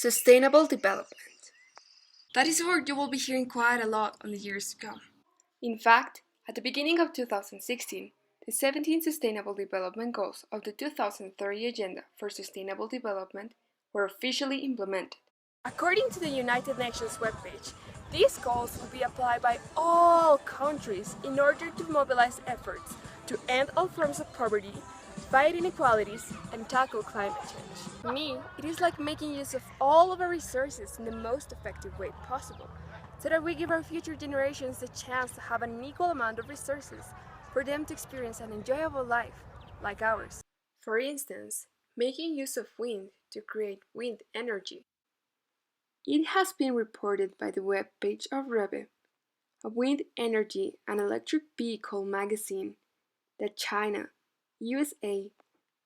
Sustainable development. That is a word you will be hearing quite a lot in the years to come. In fact, at the beginning of 2016, the 17 Sustainable Development Goals of the 2030 Agenda for Sustainable Development were officially implemented. According to the United Nations webpage, these goals will be applied by all countries in order to mobilize efforts to end all forms of poverty, fight inequalities, and tackle climate change. For me, it is like making use of all of our resources in the most effective way possible, so that we give our future generations the chance to have an equal amount of resources for them to experience an enjoyable life like ours. For instance, making use of wind to create wind energy. It has been reported by the web page of REBE, a wind energy and electric vehicle magazine, that China, USA,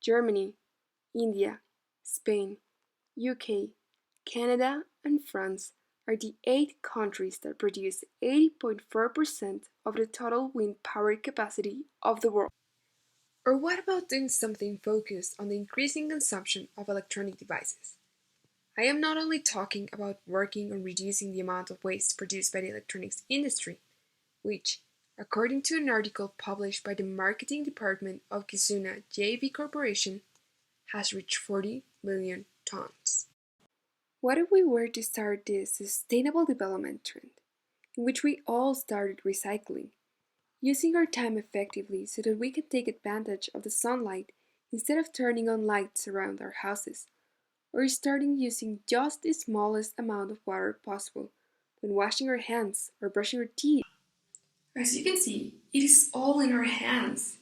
Germany, India, Spain, UK, Canada, and France are the 8 countries that produce 80.4% of the total wind power capacity of the world. Or what about doing something focused on the increasing consumption of electronic devices? I am not only talking about working on reducing the amount of waste produced by the electronics industry, which, according to an article published by the marketing department of Kizuna JV Corporation, has reached 40 million tons. What if we were to start this sustainable development trend, in which we all started recycling, using our time effectively so that we can take advantage of the sunlight instead of turning on lights around our houses, or starting using just the smallest amount of water possible when washing our hands or brushing our teeth? As you can see, it is all in our hands.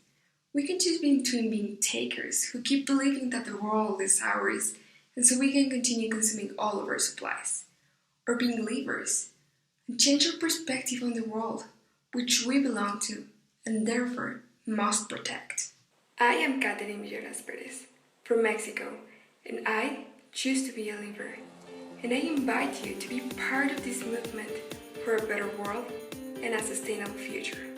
We can choose between being takers who keep believing that the world is ours and so we can continue consuming all of our supplies, or being leavers and change our perspective on the world which we belong to and therefore must protect. I am Catherine Villuelas Pérez from Mexico, and I choose to be a leaver. And I invite you to be part of this movement for a better world and a sustainable future.